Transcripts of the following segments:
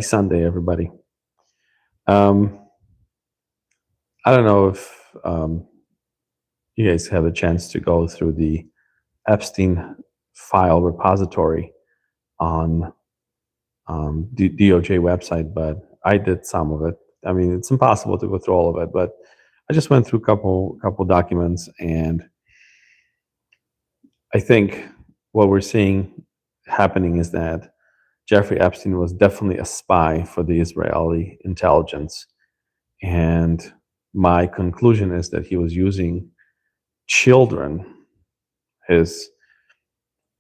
Sunday, everybody. Um, I don't know if you guys have a chance to go through the Epstein file repository on the DOJ website, but I did some of it. I mean, it's impossible to go through all of it, but I just went through a couple documents, and I think what we're seeing happening is that Jeffrey Epstein was definitely a spy for the Israeli intelligence. And my conclusion is that he was using children, his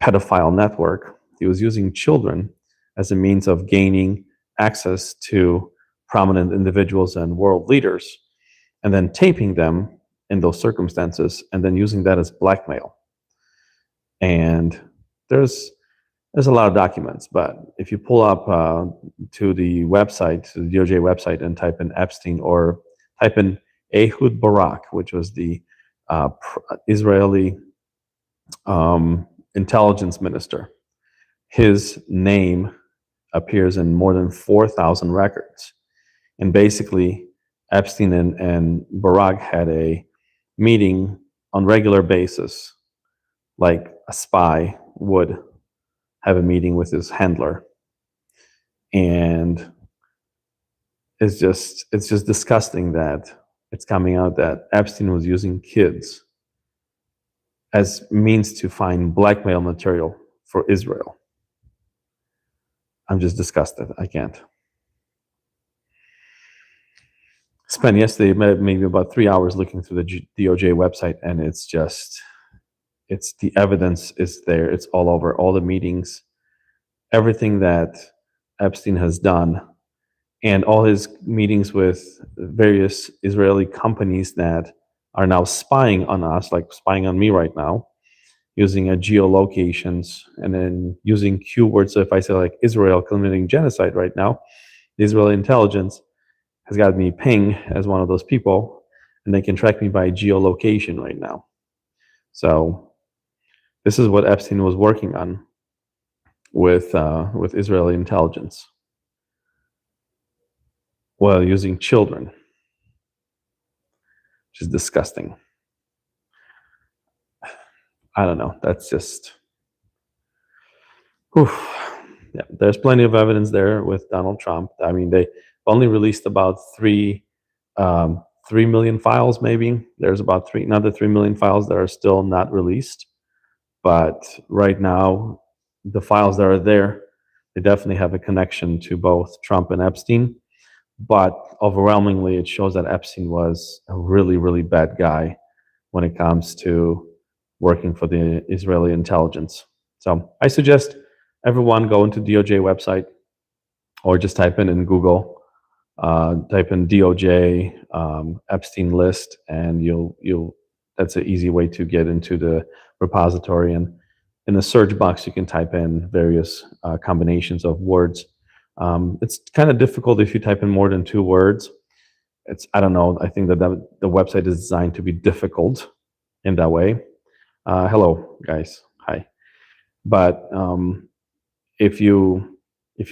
pedophile network, he was using children as a means of gaining access to prominent individuals and world leaders, and then taping them in those circumstances, and then using that as blackmail. And there's a lot of documents, but if you pull up to the website, to the DOJ website, and type in Epstein or type in Ehud Barak, which was the Israeli intelligence minister, his name appears in more than 4,000 records. And basically, Epstein and Barak had a meeting on regular basis, like a spy would have a meeting with his handler. And it's just disgusting that it's coming out that Epstein was using kids as means to find blackmail material for Israel. I'm just disgusted. I can't. Spent yesterday maybe about 3 hours looking through the DOJ website, and it's the evidence is there. It's all over, all the meetings, everything that Epstein has done, and all his meetings with various Israeli companies that are now spying on us, like spying on me right now, using geolocations and then using keywords. So if I say like Israel committing genocide right now, the Israeli intelligence has got me ping as one of those people, and they can track me by geolocation right now. So this is what Epstein was working on with Israeli intelligence, while using children, which is disgusting. I don't know. That's just, whew. Yeah. There's plenty of evidence there with Donald Trump. I mean, they only released about 3 million files. Maybe there's about another 3 million files that are still not released. But right now, the files that are there, they definitely have a connection to both Trump and Epstein. But overwhelmingly, it shows that Epstein was a really, really bad guy when it comes to working for the Israeli intelligence. So I suggest everyone go into DOJ website, or just type in Google, type in DOJ Epstein list, and you'll that's an easy way to get into the repository. And in the search box, you can type in various combinations of words. It's kind of difficult if you type in more than 2 words. I don't know. I think that the website is designed to be difficult in that way. Hello, guys. Hi. But if you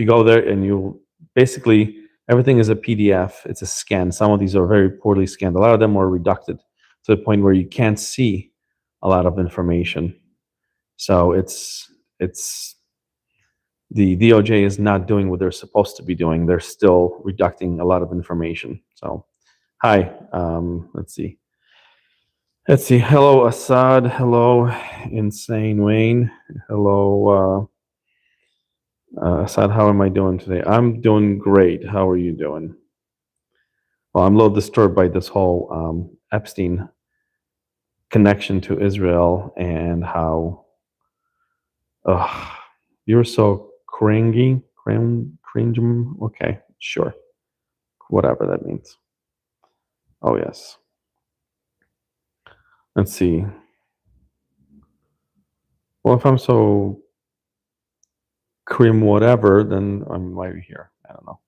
go there and you basically everything is a PDF, it's a scan. Some of these are very poorly scanned. A lot of them are reducted to the point where you can't see a lot of information. So it's the DOJ is not doing what they're supposed to be doing. They're still reducting a lot of information. So, hi. Let's see. Hello, Assad. Hello, Insane Wayne. Hello, Assad. How am I doing today? I'm doing great. How are you doing? Well, I'm a little disturbed by this whole Epstein connection to Israel, and how you're so cringy. Cringe. Okay, sure. Whatever that means. Oh, yes. Let's see. Well, if I'm so cream whatever, then I'm right here. I don't know.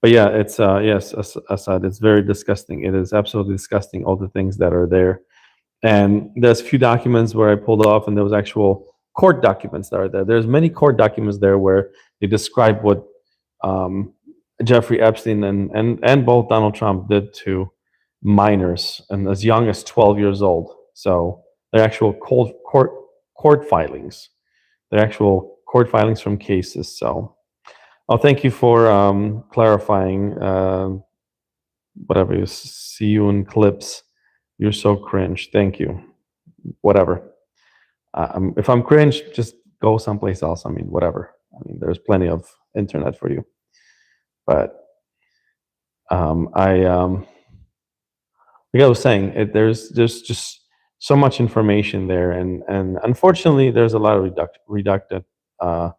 But yeah, it's yes, Assad, it's very disgusting. It is absolutely disgusting, all the things that are there. And there's a few documents where I pulled off, and there was actual court documents that are there. There's many court documents there where they describe what um, Jeffrey Epstein and both Donald Trump did to minors and as young as 12 years old. So they're actual court filings. They're actual court filings from cases. So, oh, thank you for clarifying. Whatever you see you in clips, you're so cringe. Thank you. Whatever. If I'm cringe, just go someplace else. I mean, whatever. I mean, there's plenty of internet for you. But like I was saying, there's just so much information there, and unfortunately, there's a lot of reducted uh,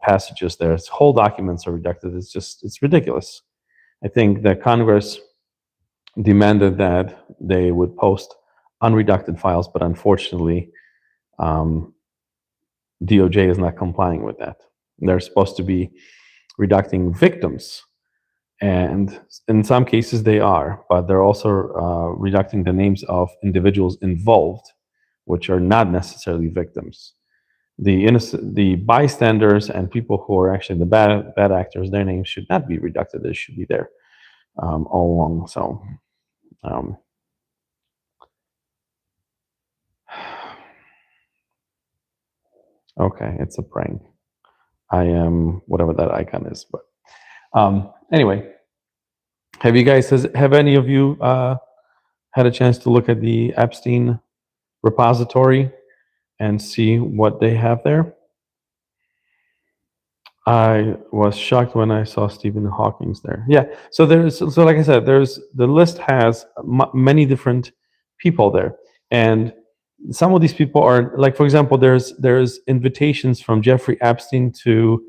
passages there. Whole documents are reducted. It's ridiculous. I think that Congress demanded that they would post unreducted files, but unfortunately, um, DOJ is not complying with that. They're supposed to be reducting victims, and in some cases they are, but they're also reducting the names of individuals involved, which are not necessarily victims. The innocent, the bystanders, and people who are actually the bad actors, their names should not be reducted. They should be there all along. So. Um, okay, it's a prank. I am whatever that icon is, but anyway, have any of you had a chance to look at the Epstein repository and see what they have there? I was shocked when I saw Stephen Hawking's there. Yeah, so like I said, the list has many different people there, and some of these people are like, for example, there's invitations from Jeffrey Epstein to.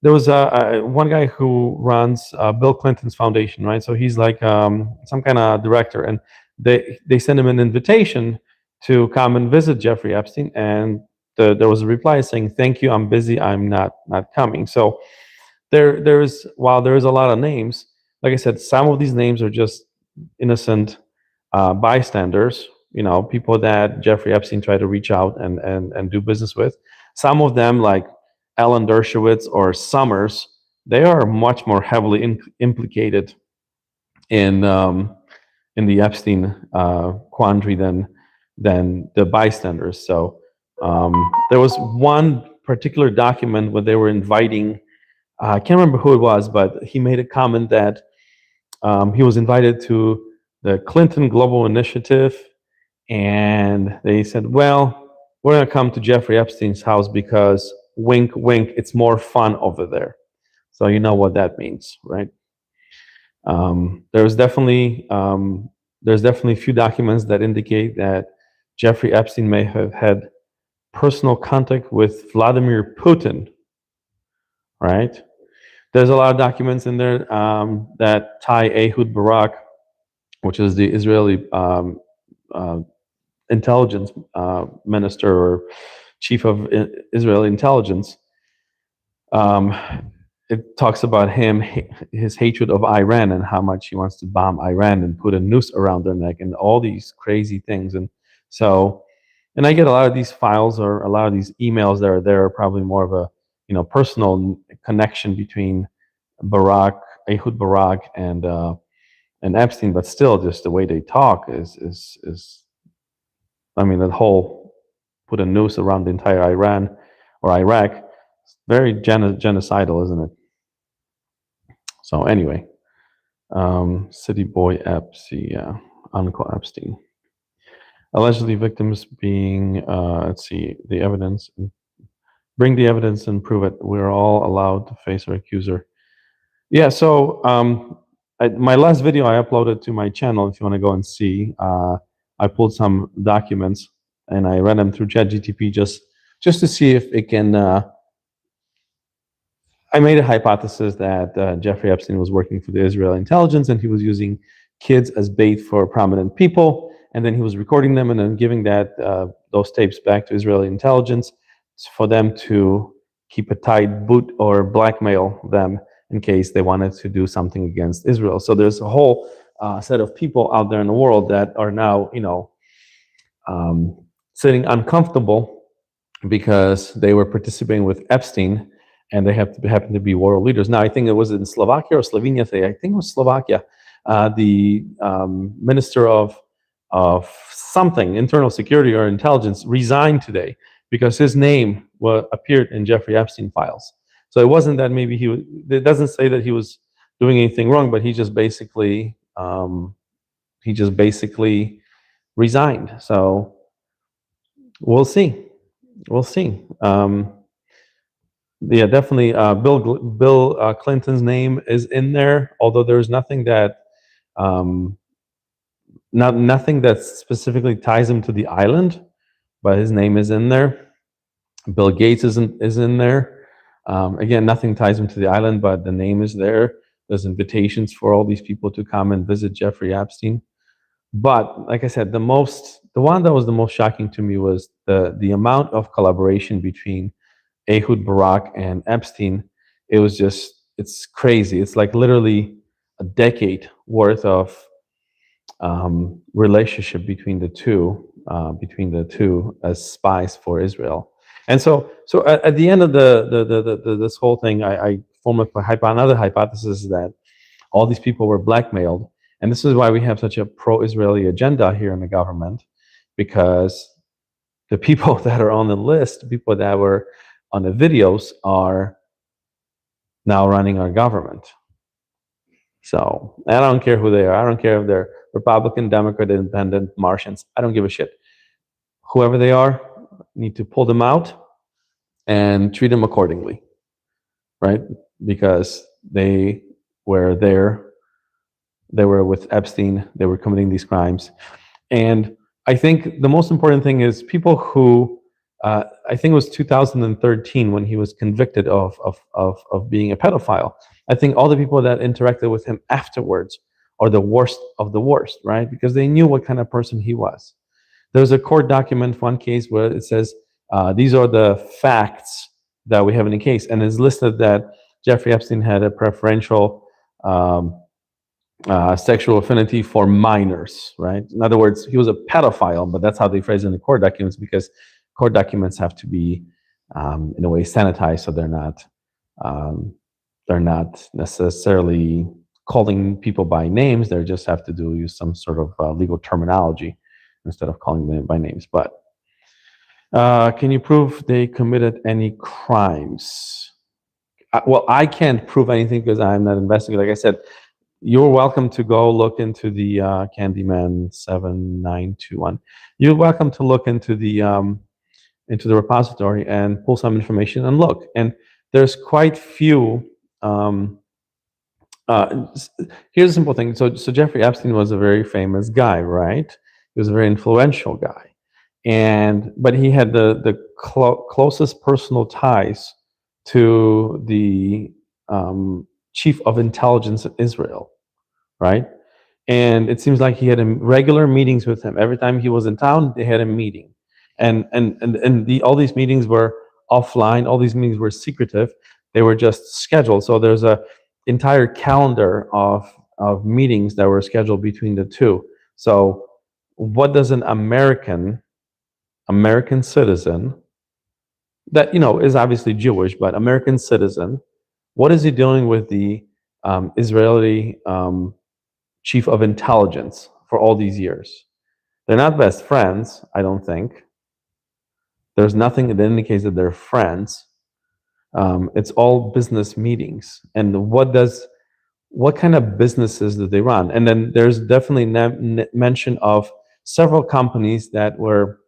There was one guy who runs Bill Clinton's foundation, right? So he's like some kind of director, and they sent him an invitation to come and visit Jeffrey Epstein, and there was a reply saying, "Thank you, I'm busy, I'm not coming." So there's while there is a lot of names, like I said, some of these names are just innocent bystanders, people that Jeffrey Epstein tried to reach out and do business with. Some of them, like Alan Dershowitz or Summers, they are much more heavily implicated in the Epstein quandary than the bystanders. So there was one particular document where they were inviting. I can't remember who it was, but he made a comment that he was invited to the Clinton Global Initiative, and they said, "Well, we're going to come to Jeffrey Epstein's house because, wink, wink, it's more fun over there." So you know what that means, right? There's definitely a few documents that indicate that Jeffrey Epstein may have had personal contact with Vladimir Putin, right? There's a lot of documents in there that tie Ehud Barak, which is the Israeli uh, intelligence minister or chief of Israeli intelligence. It talks about his hatred of Iran and how much he wants to bomb Iran and put a noose around their neck and all these crazy things. And so, and I get a lot of these files or a lot of these emails that are there are probably more of a personal connection between Ehud Barak, and Epstein, but still, just the way they talk is I mean, that whole put a noose around the entire Iran or Iraq, very genocidal, isn't it? So anyway, City Boy Epstein, yeah, Uncle Epstein. Allegedly victims being, let's see, the evidence, bring the evidence and prove it. We're all allowed to face our accuser. Yeah, so my last video I uploaded to my channel, if you want to go and see, I pulled some documents and I ran them through ChatGTP just to see if it can. I made a hypothesis that Jeffrey Epstein was working for the Israeli intelligence and he was using kids as bait for prominent people, and then he was recording them and then giving those tapes back to Israeli intelligence for them to keep a tight boot or blackmail them in case they wanted to do something against Israel. So there's a whole set of people out there in the world that are now, sitting uncomfortable because they were participating with Epstein, and they have to happen to be world leaders. Now, I think it was in Slovakia or Slovenia today. I think it was Slovakia. The minister of something, internal security or intelligence, resigned today because his name appeared in Jeffrey Epstein files. So it wasn't that maybe it doesn't say that he was doing anything wrong, but he just basically resigned. So we'll see. We'll see. Yeah, definitely. Bill Clinton's name is in there, although there's nothing that nothing that specifically ties him to the island, but his name is in there. Bill Gates is in there. Again, nothing ties him to the island, but the name is there. There's invitations for all these people to come and visit Jeffrey Epstein. But like I said, the one that was the most shocking to me was the amount of collaboration between Ehud Barak and Epstein. It's crazy. It's like literally a decade worth of relationship between the two as spies for Israel. And so at the end of this whole thing, I formed another hypothesis that all these people were blackmailed, and this is why we have such a pro-Israeli agenda here in the government, because the people that are on the list, the people that were on the videos, are now running our government. So I don't care who they are. I don't care if they're Republican, Democrat, Independent, Martians. I don't give a shit. Whoever they are, need to pull them out and treat them accordingly, right? Because they were there. They were with Epstein. They were committing these crimes. And I think the most important thing is people who, I think it was 2013 when he was convicted of being a pedophile. I think all the people that interacted with him afterwards are the worst of the worst, right? Because they knew what kind of person he was. There's a court document, one case, where it says, these are the facts that we have in the case. And it's listed that Jeffrey Epstein had a preferential sexual affinity for minors, right? In other words, he was a pedophile, but that's how they phrase it in the court documents, because court documents have to be, in a way, sanitized, so they're not necessarily calling people by names. They just have to use some sort of legal terminology instead of calling them by names. But can you prove they committed any crimes? Well, I can't prove anything because I'm not investigating. Like I said, you're welcome to go look into the Candyman 7921. You're welcome to look into the repository and pull some information and look. And there's quite few. Here's a simple thing. So Jeffrey Epstein was a very famous guy, right? He was a very influential guy, but he had the closest personal ties to the chief of intelligence in Israel, right? And it seems like he had regular meetings with him. Every time he was in town, they had a meeting, and all these meetings were offline. All these meetings were secretive. They were just scheduled. So there's a entire calendar of meetings that were scheduled between the two. So what does an American citizen that is obviously Jewish, but American citizen, what is he doing with the Israeli chief of intelligence for all these years? They're not best friends, I don't think. There's nothing that indicates that they're friends. It's all business meetings. And what kind of businesses do they run? And then there's definitely mention of several companies that were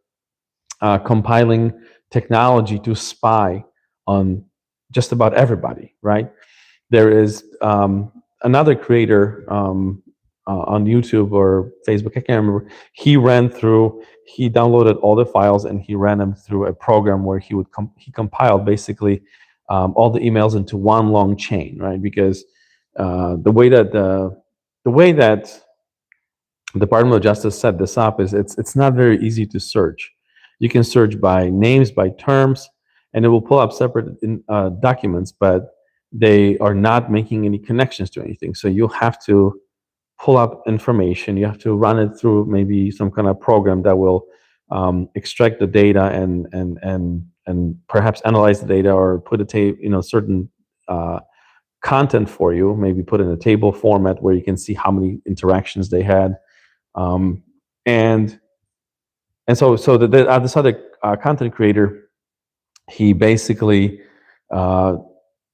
compiling technology to spy on just about everybody, right? There is another creator on YouTube or Facebook, I can't remember. He downloaded all the files and he ran them through a program where he compiled basically all the emails into one long chain, right? Because the way that Department of Justice set this up is it's not very easy to search. You can search by names, by terms, and it will pull up separate documents, but they are not making any connections to anything. So you have to pull up information. You have to run it through maybe some kind of program that will extract the data and and perhaps analyze the data or put a certain uh, content for you, maybe put in a table format where you can see how many interactions they had. Um, and this other content creator, he basically uh,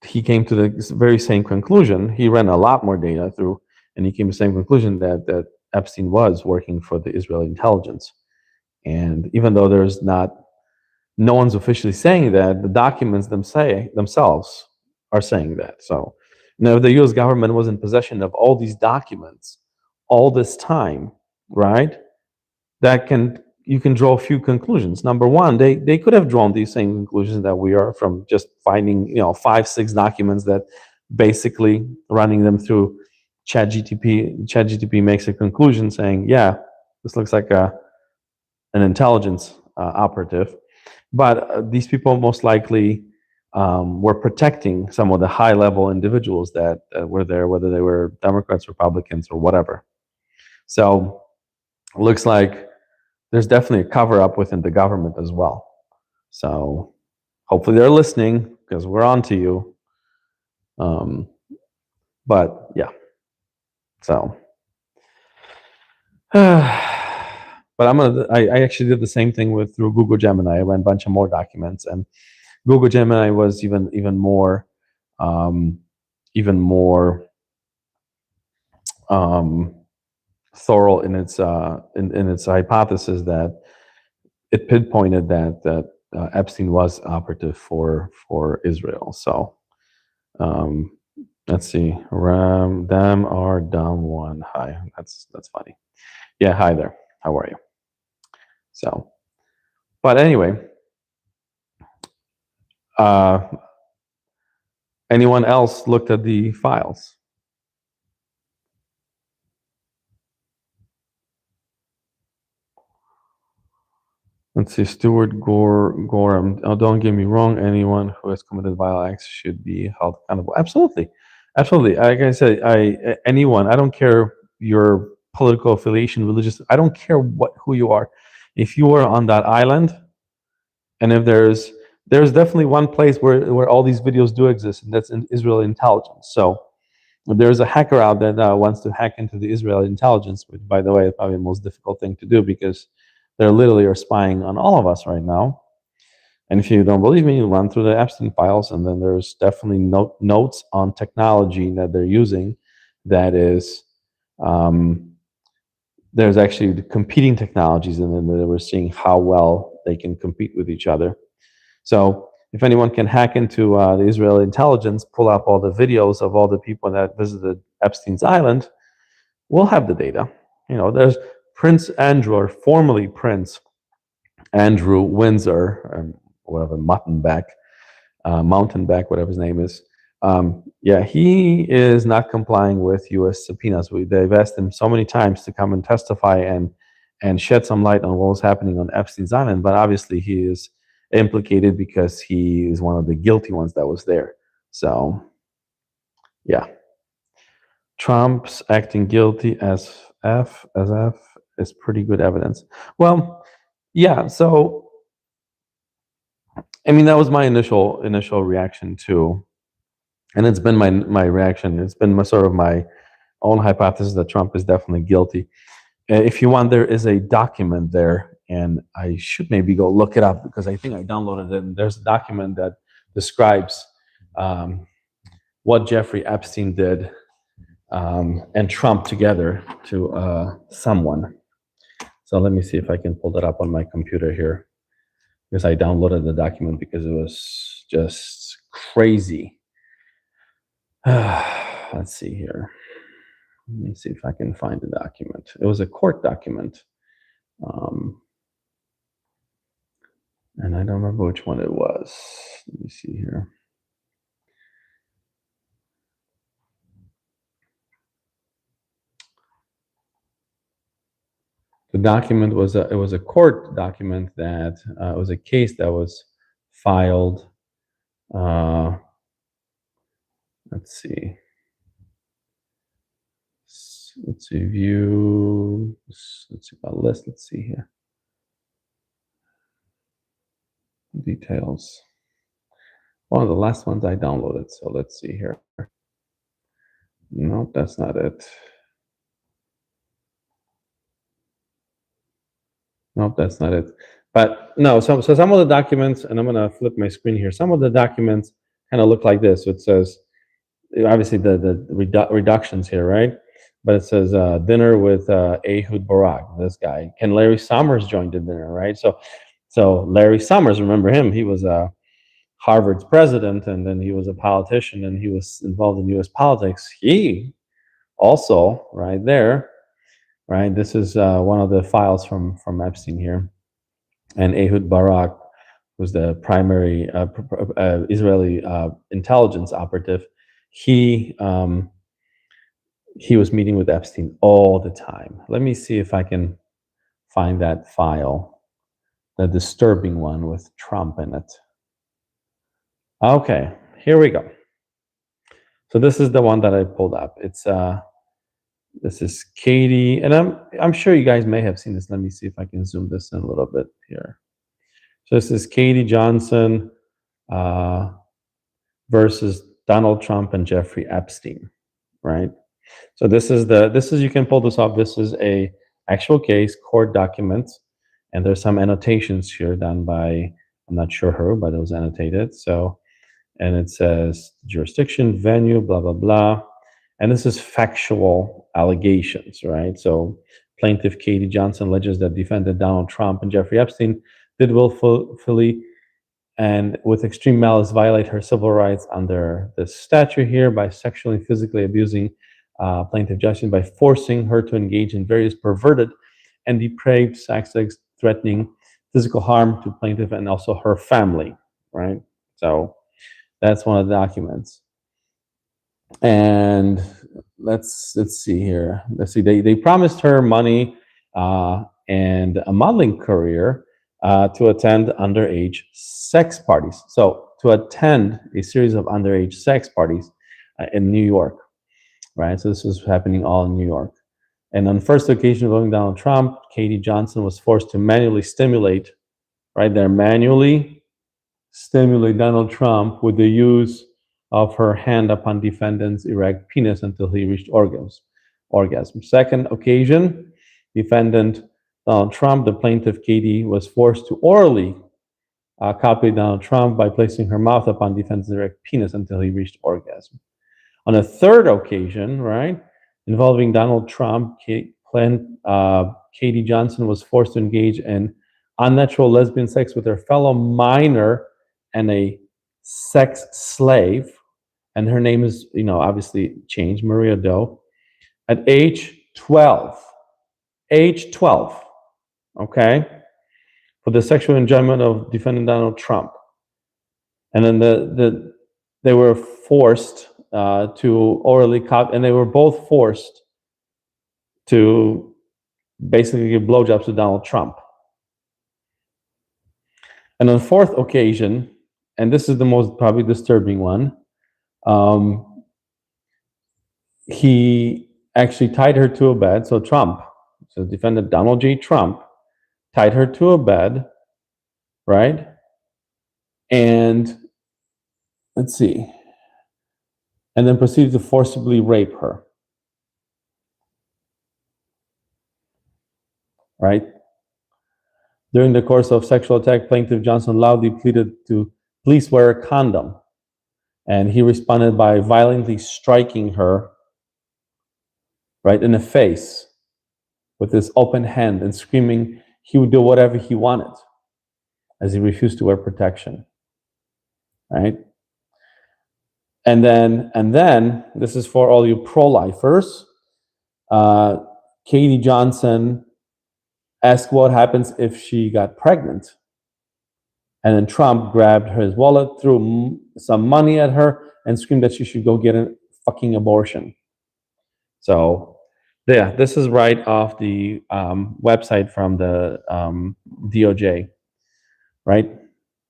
he came to the very same conclusion. He ran a lot more data through, and he came to the same conclusion that Epstein was working for the Israeli intelligence. And even though there's not, no one's officially saying that, the documents themselves are saying that. So now, if the U.S. government was in possession of all these documents all this time, right? That can You can draw a few conclusions. Number one, they could have drawn these same conclusions that we are from just finding 5 6 documents that basically running them through ChatGTP makes a conclusion saying, yeah, this looks like an intelligence operative. But these people most likely were protecting some of the high level individuals that were there, whether they were Democrats, Republicans, or whatever. So it looks like there's definitely a cover up within the government as well. So hopefully they're listening because we're on to you. But yeah, so. But I actually did the same thing through Google Gemini. I ran a bunch of more documents, and Google Gemini was even more um, even more um, thorough in its hypothesis that it pinpointed that Epstein was operative for Israel. So um, let's see, Ram or Dom one. Hi, that's funny. Yeah, hi there. How are you? So, but anyway, uh, anyone else looked at the files? Let's see, Stuart Gorham. Oh, don't get me wrong. Anyone who has committed violent acts should be held accountable. Absolutely, absolutely. Like I said, anyone. I don't care your political affiliation, religious. I don't care who you are. If you are on that island, and if there's definitely one place where all these videos do exist, and that's in Israeli intelligence. So there's a hacker out there that wants to hack into the Israeli intelligence, which, by the way, is probably the most difficult thing to do because they literally are spying on all of us right now. And if you don't believe me, you run through the Epstein files, and then there's definitely notes on technology that they're using. That is, there's actually the competing technologies, and then we're seeing how well they can compete with each other. So if anyone can hack into the Israeli intelligence, pull up all the videos of all the people that visited Epstein's island, we'll have the data. There's Prince Andrew, or formerly Prince Andrew Windsor, whatever, Mountainback, whatever his name is. Yeah, he is not complying with U.S. subpoenas. They've asked him so many times to come and testify and shed some light on what was happening on Epstein's island, but obviously he is implicated because he is one of the guilty ones that was there. So, yeah, Trump's acting guilty as F is pretty good evidence. Well, yeah. So, I mean, that was my initial reaction too, and it's been my reaction. It's been my own hypothesis that Trump is definitely guilty. If you want, there is a document there, and I should maybe go look it up because I think I downloaded it. And there's a document that describes what Jeffrey Epstein did and Trump together to someone. So let me see if I can pull that up on my computer here, because I downloaded the document because it was just crazy. Let's see here. Let me see if I can find the document. It was a court document. And I don't remember which one it was. Let me see here. The document was it was a court document that it was a case that was filed. Let's see. Let's see, view. Let's see about list. Let's see here. Details. One of the last ones I downloaded. So let's see here. No, that's not it. Nope, that's not it. But no, so some of the documents, and I'm gonna flip my screen here. Some of the documents kind of look like this. So it says obviously the reductions here, right? But it says dinner with Ehud Barak, this guy. Can Larry Summers join the dinner, right? So Larry Summers, remember him? He was Harvard's president, and then he was a politician, and he was involved in U.S. politics. He also, right there, right? This is one of the files from Epstein here, and Ehud Barak was the primary Israeli intelligence operative. He he was meeting with Epstein all the time. Let me see if I can find that file, the disturbing one with Trump in it. Okay, here we go. So this is the one that I pulled up. It's this is Katie, and I'm sure you guys may have seen this. Let me see if I can zoom this in a little bit here. So this is Katie Johnson versus Donald Trump and Jeffrey Epstein, right? So this is you can pull this off. This is a actual case, court documents, and there's some annotations here done by, I'm not sure who, but it was annotated. So, and it says jurisdiction, venue, blah blah blah, and this is factual allegations, right? So plaintiff Katie Johnson alleges that defendant Donald Trump and Jeffrey Epstein did willfully and with extreme malice violate her civil rights under this statute here by sexually and physically abusing plaintiff Justin by forcing her to engage in various perverted and depraved sex acts, threatening physical harm to plaintiff and also her family, right? So that's one of the documents. And let's see here. Let's see. They promised her money and a modeling career to attend underage sex parties. So to attend a series of underage sex parties in New York, right? So this was happening all in New York. And on the first occasion involving Donald Trump, Katie Johnson was forced to manually stimulate, right there, manually stimulate Donald Trump with the use of her hand upon defendant's erect penis until he reached orgasm. Second occasion, defendant Donald Trump, the plaintiff Katie, was forced to orally copy Donald Trump by placing her mouth upon defendant's erect penis until he reached orgasm. On a third occasion, right, involving Donald Trump, Katie Johnson was forced to engage in unnatural lesbian sex with her fellow minor and a sex slave, and her name is, obviously changed, Maria Doe, at age 12. Age 12, okay, for the sexual enjoyment of defendant Donald Trump. And then they were forced to orally copy, and they were both forced to basically give blowjobs to Donald Trump. And on the fourth occasion, and this is the most probably disturbing one, he actually tied her to a bed. So Trump, so defendant Donald J. Trump, tied her to a bed, right? And let's see, and then proceeded to forcibly rape her, right? During the course of sexual attack, plaintiff Johnson loudly pleaded to please wear a condom. And he responded by violently striking her right in the face with his open hand and screaming he would do whatever he wanted as he refused to wear protection, right? And then this is for all you pro-lifers. Katie Johnson asked what happens if she got pregnant. And then Trump grabbed his wallet, threw some money at her, and screamed that she should go get a fucking abortion. So, yeah, this is right off the website from the DOJ, right?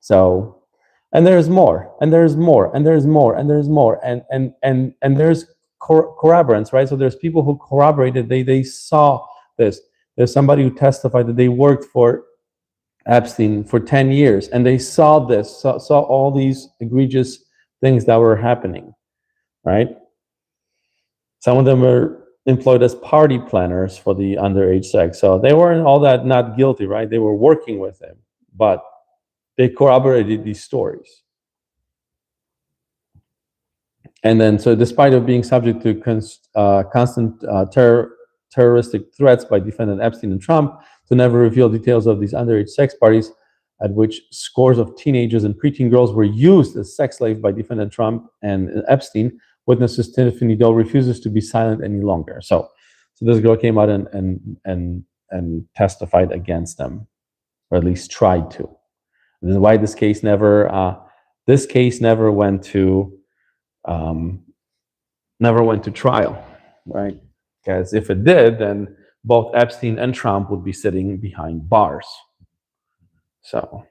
So, and there's more, and there's more, and there's more, and there's more, and there's corroborants, right? So there's people who corroborated, they saw this. There's somebody who testified that they worked for Epstein for 10 years, and they saw this, saw all these egregious things that were happening, right? Some of them were employed as party planners for the underage sex. So they weren't all that not guilty, right? They were working with him, but they corroborated these stories. And then, so despite of being subject to constant terroristic threats by defendant Epstein and Trump to never reveal details of these underage sex parties at which scores of teenagers and preteen girls were used as sex slaves by defendant Trump and Epstein, witnesses Tiffany Doe refuses to be silent any longer. So this girl came out and testified against them, or at least tried to. This is why this case never went to trial, right? Because if it did, then both Epstein and Trump would be sitting behind bars. So,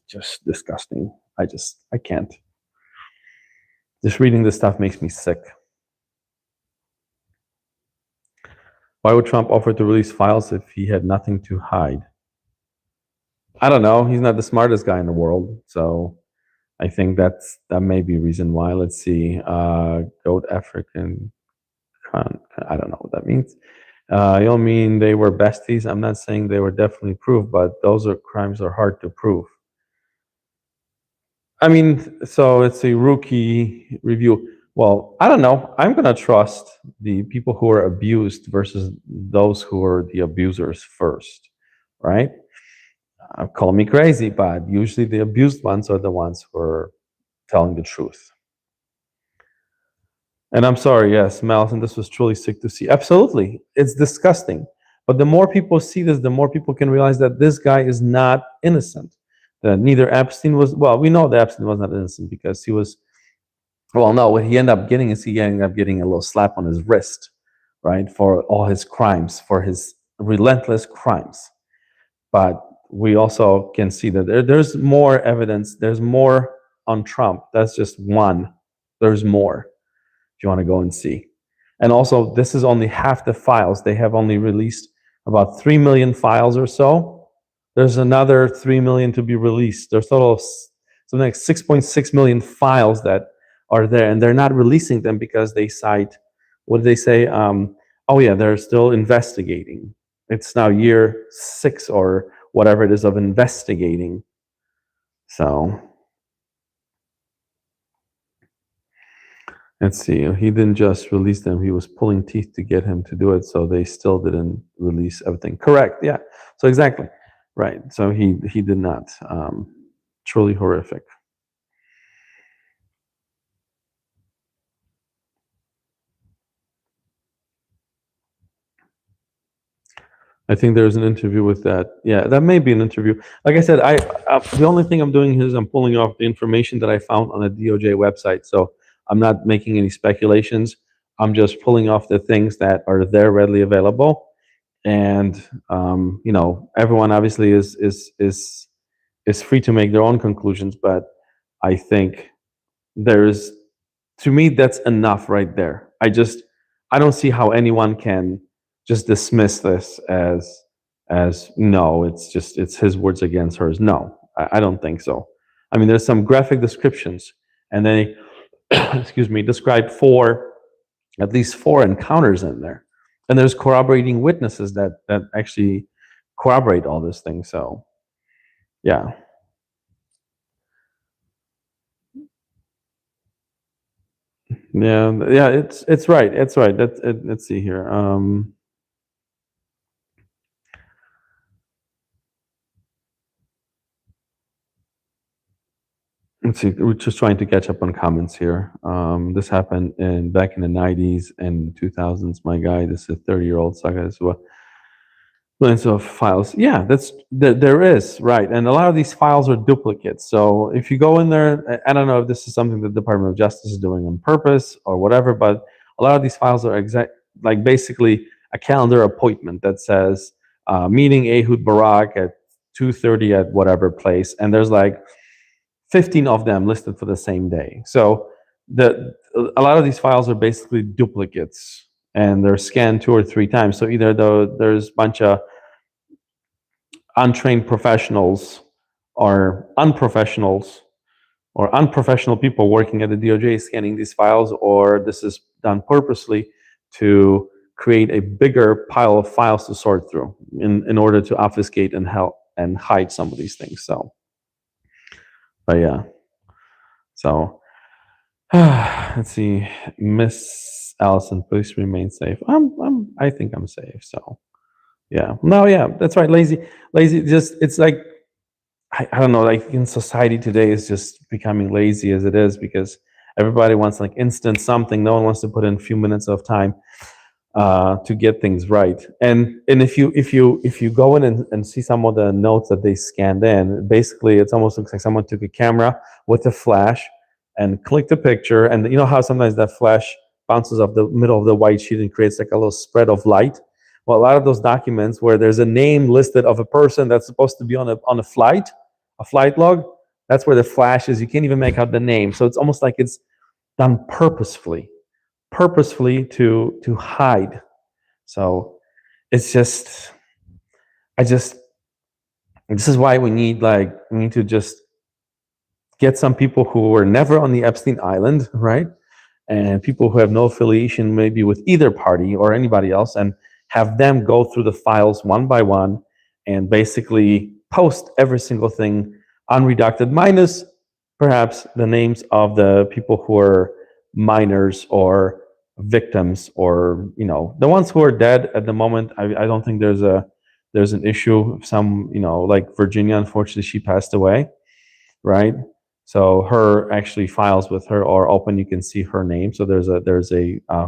just disgusting. I can't. Just reading this stuff makes me sick. Why would Trump offer to release files if he had nothing to hide? I don't know. He's not the smartest guy in the world, so I think that may be a reason why. Let's see. Goat African. I don't know what that means. You don't mean they were besties? I'm not saying they were definitely proved, but those crimes are hard to prove. I mean, so it's a rookie review. Well, I don't know. I'm going to trust the people who are abused versus those who are the abusers first, right? Call me crazy, but usually the abused ones are the ones who are telling the truth. And I'm sorry, yes, Malcolm, this was truly sick to see. Absolutely. It's disgusting. But the more people see this, the more people can realize that this guy is not innocent. That neither Epstein was, well, we know that Epstein was not innocent because he was, well, no, what he ended up getting is he ended up getting a little slap on his wrist, right, for all his crimes, for his relentless crimes. But we also can see that there's more evidence. There's more on Trump. That's just one. There's more if you want to go and see. And also, this is only half the files. They have only released about 3 million files or so. There's another 3 million to be released. There's total of something like 6.6 million files that are there, and they're not releasing them because they cite, what did they say? Oh yeah, they're still investigating. It's now year 6 or whatever it is of investigating. So let's see. He didn't just release them. He was pulling teeth to get him to do it. So they still didn't release everything. Correct. Yeah. So exactly. Right. So he did not. Truly horrific. I think there's an interview with that. Yeah, that may be an interview. Like I said, the only thing I'm doing is I'm pulling off the information that I found on the DOJ website. So I'm not making any speculations. I'm just pulling off the things that are there readily available. And everyone obviously is free to make their own conclusions. But I think there's, to me, that's enough right there. I don't see how anyone can just dismiss this as no, it's his words against hers. No, I don't think so. I mean, there's some graphic descriptions, and they excuse me, describe at least four encounters in there, and there's corroborating witnesses that actually corroborate all this thing. So yeah. Yeah, it's right. It's right. Let's see here. Let's see. We're just trying to catch up on comments here. This happened back in the 90s and 2000s. My guy, this is a 30-year-old saga as well. Millions of files. Yeah, there is, right. And a lot of these files are duplicates. So if you go in there, I don't know if this is something the Department of Justice is doing on purpose or whatever, but a lot of these files are like basically a calendar appointment that says meeting Ehud Barak at 2:30 at whatever place, and there's like 15 of them listed for the same day. So a lot of these files are basically duplicates and they're scanned 2 or 3 times. So either there's a bunch of untrained professionals or unprofessionals or unprofessional people working at the DOJ scanning these files, or this is done purposely to create a bigger pile of files to sort through in order to obfuscate and help and hide some of these things. So, but yeah. So let's see, Miss Allison, please remain safe. I think I'm safe. So yeah, no, yeah, that's right. Lazy. Just it's like I don't know. Like in society today, is just becoming lazy as it is because everybody wants like instant something. No one wants to put in a few minutes of time to get things right. And if you go in and see some of the notes that they scanned in, basically it almost looks like someone took a camera with a flash and clicked a picture. And you know how sometimes that flash bounces off the middle of the white sheet and creates like a little spread of light. Well, a lot of those documents where there's a name listed of a person that's supposed to be on a flight log, that's where the flash is. You can't even make out the name. So it's almost like it's done purposefully to hide. So it's just this is why we need to just get some people who were never on the Epstein Island, right? And people who have no affiliation maybe with either party or anybody else, and have them go through the files one by one and basically post every single thing unredacted, minus perhaps the names of the people who are minors or victims, or the ones who are dead at the moment. I don't think there's an issue. Some, like Virginia, unfortunately she passed away, right? So her actually files with her are open. You can see her name. So there's a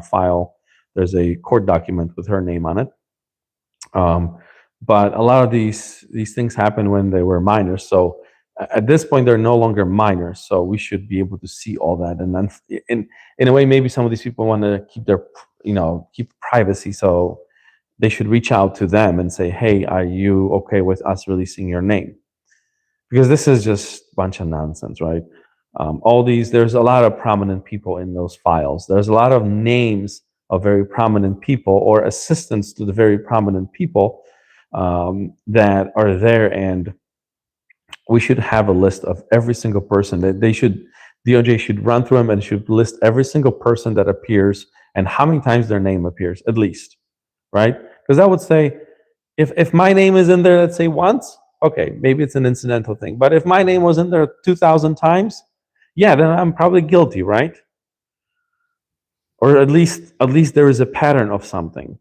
file, there's a court document with her name on it. But a lot of these things happen when they were minors. So at this point, they're no longer minors. So we should be able to see all that. And then in a way, maybe some of these people want to keep privacy. So they should reach out to them and say, hey, are you okay with us releasing your name? Because this is just a bunch of nonsense, right? There's a lot of prominent people in those files. There's a lot of names of very prominent people or assistants to the very prominent people that are there, and we should have a list of every single person that DOJ should run through them and should list every single person that appears and how many times their name appears, at least, right? Because I would say, if my name is in there, let's say once, okay, maybe it's an incidental thing. But if my name was in there 2,000 times, yeah, then I'm probably guilty, right? Or at least there is a pattern of something.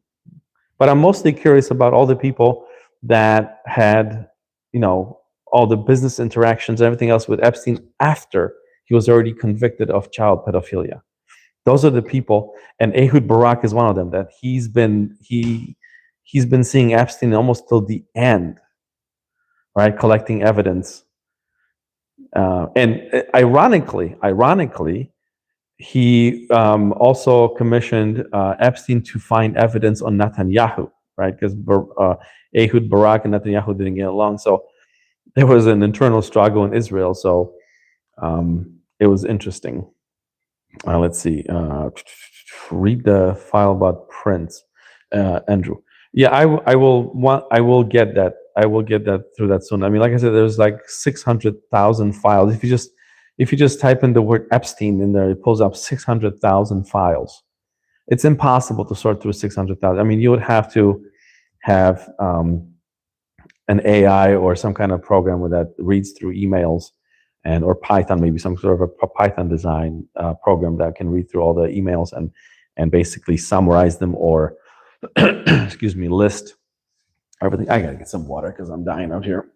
But I'm mostly curious about all the people that had, all the business interactions, everything else with Epstein after he was already convicted of child pedophilia. Those are the people, and Ehud Barak is one of them, that he's been seeing Epstein almost till the end, right? Collecting evidence. And ironically, he also commissioned Epstein to find evidence on Netanyahu, right? Because Ehud Barak and Netanyahu didn't get along. So there was an internal struggle in Israel. So it was interesting. Let's see. Read the file about Prince, Andrew. Yeah, I will get that. I will get that through that soon. I mean, like I said, there's like 600,000 files. If you just type in the word Epstein in there, it pulls up 600,000 files. It's impossible to sort through 600,000. I mean, you would have to have an AI or some kind of program that reads through emails, or Python, maybe some sort of a Python design program that can read through all the emails and basically summarize them, or excuse me, list everything. I gotta get some water because I'm dying out here.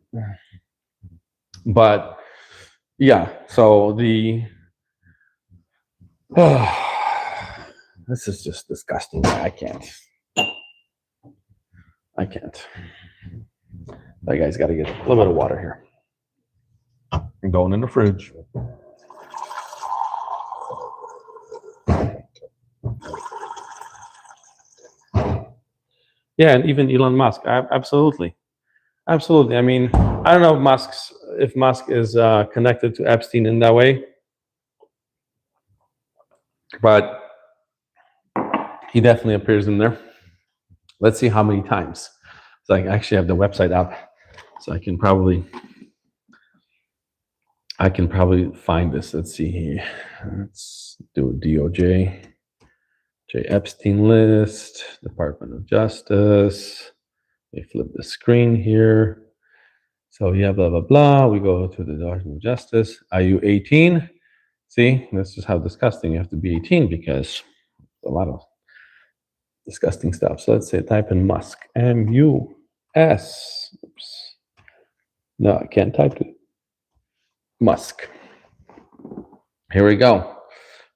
But yeah, so this is just disgusting. I can't. That guy's got to get a little bit of water here. I'm going in the fridge. Yeah, and even Elon Musk, absolutely. I mean, I don't know if Musk is connected to Epstein in that way, but He definitely appears in there. Let's see how many times. So I actually have the website up, so I can probably find this. Let's see here. Let's do a DOJ, J Epstein list, Department of Justice. We flip the screen here. So yeah, blah blah blah. We go to the Department of Justice. Are you 18? See, this is how disgusting you have to be 18 because a lot of disgusting stuff. So let's say type in Musk. M-U-S. Oops. No, I can't type it. Musk. Here we go.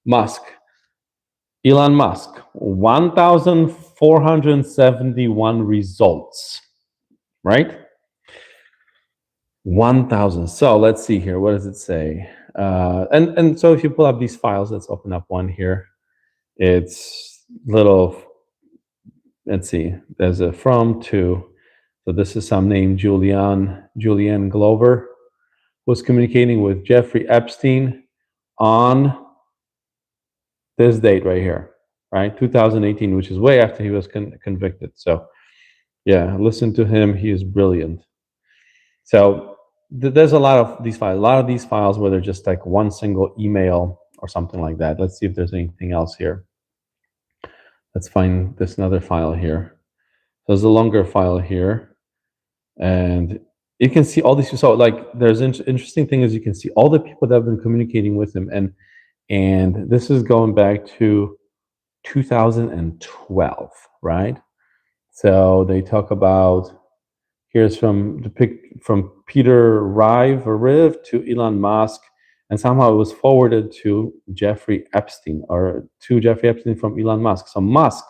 Musk. Elon Musk. 1,471 results. Right? 1,000. So let's see here. What does it say? And so if you pull up these files, let's open up one here. It's little. Let's see. There's a from to. So this is some name Julianne Glover was communicating with Jeffrey Epstein on this date right here, right? 2018, which is way after he was convicted. So yeah, listen to him. He is brilliant. So there's a lot of these files where they're just like one single email or something like that. Let's see if there's anything else here. Let's find this another file here. There's a longer file here, and you can see all these. So like, there's interesting thing is you can see all the people that have been communicating with him, and this is going back to 2012, right? So they talk about. Here's from Peter Rive to Elon Musk, and somehow it was forwarded to Jeffrey Epstein from Elon Musk. So Musk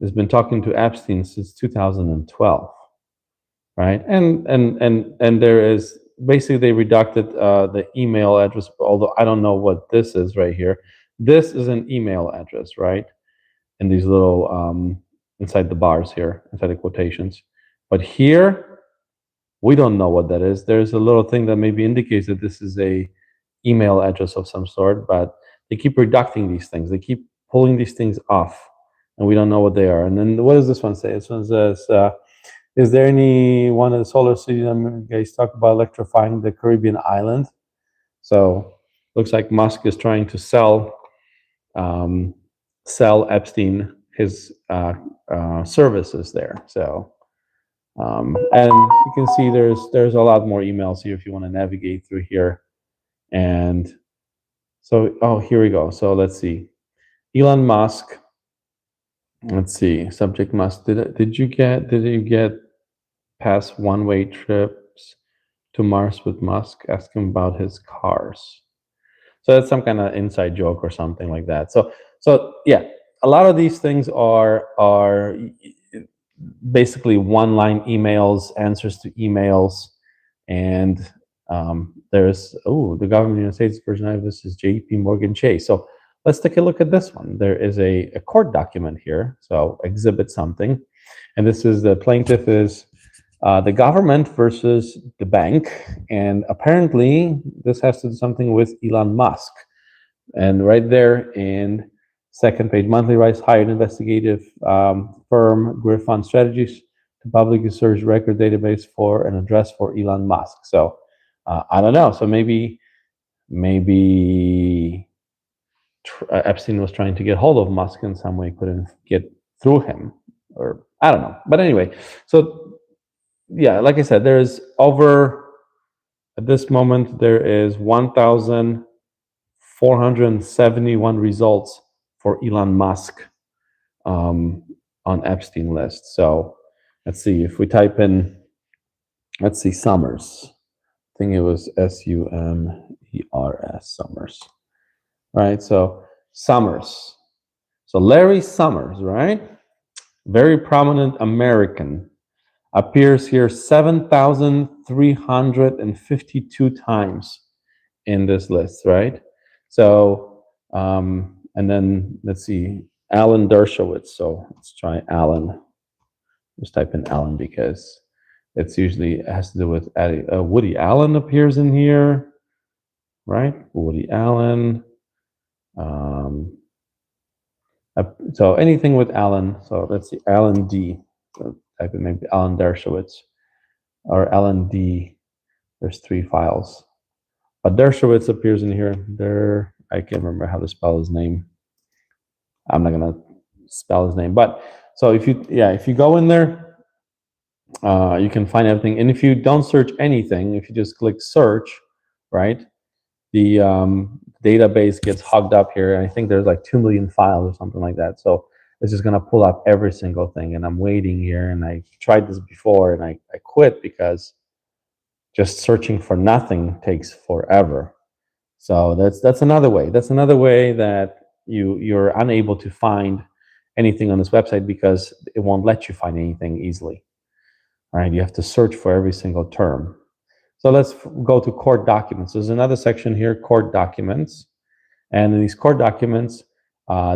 has been talking to Epstein since 2012, right? And there is basically they reducted the email address, although I don't know what this is right here. This is an email address, right? In these little inside the bars here, inside the quotations. But here, we don't know what that is. There's a little thing that maybe indicates that this is a email address of some sort, but they keep reducting these things. They keep pulling these things off, and we don't know what they are. And then what does this one say? This one says, is there any one of the solar city guys talk about electrifying the Caribbean island? So looks like Musk is trying to sell Epstein his services there. So and you can see there's a lot more emails here if you want to navigate through here. And so here we go. So let's see. Elon Musk. Let's see. Subject Musk. Did you get past one-way trips to Mars with Musk? Ask him about his cars. So that's some kind of inside joke or something like that. So yeah, a lot of these things are basically one-line emails, answers to emails, and there's the government of the United States version of this is J.P. Morgan Chase. So let's take a look at this one. There is a court document here, so exhibit something, and this is the plaintiff is the government versus the bank, and apparently this has to do something with Elon Musk. And right there in second page, monthly rise hired investigative firm Griffon Strategies to publicly search record database for an address for Elon Musk. So I don't know. So maybe Epstein was trying to get hold of Musk in some way, couldn't get through him, or I don't know. But anyway, so yeah, like I said, there's at this moment there is 1,471 results for Elon Musk on Epstein list. So let's see if we type in, let's see, Summers. I think it was Sumers, Summers, right? So Summers. So Larry Summers, right? Very prominent American, appears here 7,352 times in this list, right? So, and then let's see, Alan Dershowitz. So let's try Alan. Just type in Alan because it's usually it has to do with Woody Allen appears in here, right? Woody Allen. So anything with Alan. So let's see, Alan D. So type in maybe Alan Dershowitz or Alan D. There's 3 files. But Dershowitz appears in here. There, I can't remember how to spell his name. I'm not gonna spell his name. But so if you go in there, you can find everything. And if you don't search anything, if you just click search, right, the database gets hogged up here. And I think there's like 2 million files or something like that. So it's just gonna pull up every single thing. And I'm waiting here. And I tried this before, and I quit because just searching for nothing takes forever. So that's another way. That's another way that you're unable to find anything on this website because it won't let you find anything easily. All right, you have to search for every single term. So let's go to court documents. There's another section here, court documents. And in these court documents,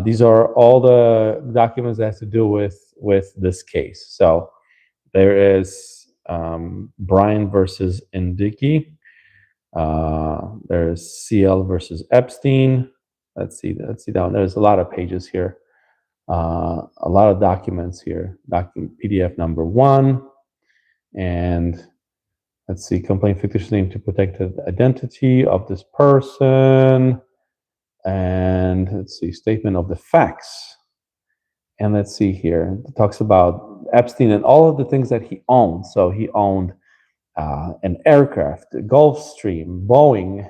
these are all the documents that have to do with this case. So there is Brian versus Indicki. There's CL versus Epstein. Let's see down. There's a lot of pages here. A lot of documents here. PDF number 1. And let's see, complaint fictitious name to protect the identity of this person. And let's see, statement of the facts. And let's see here. It talks about Epstein and all of the things that he owned. So he owned an aircraft, Gulfstream, Boeing,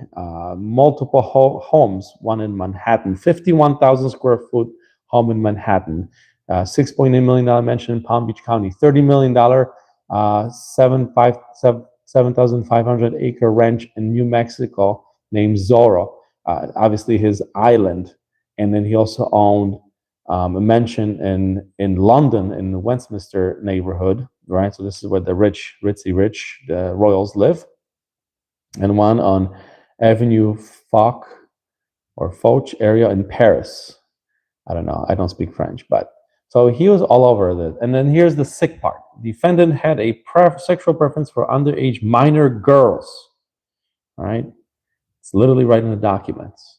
multiple homes, one in Manhattan, 51,000 square foot home in Manhattan, $6.8 million mansion in Palm Beach County, $30 million 7,500 acre ranch in New Mexico named Zorro, obviously his island. And then he also owned a mansion in London in the Westminster neighborhood, right? So this is where the ritzy rich, the royals live. And one on Avenue Foch or Foch area in Paris. I don't know. I don't speak French, but so he was all over this. And then here's the sick part. Defendant had a sexual preference for underage minor girls, right? It's literally right in the documents.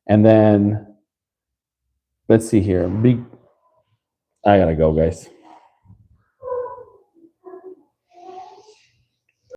And then let's see here. I gotta go, guys.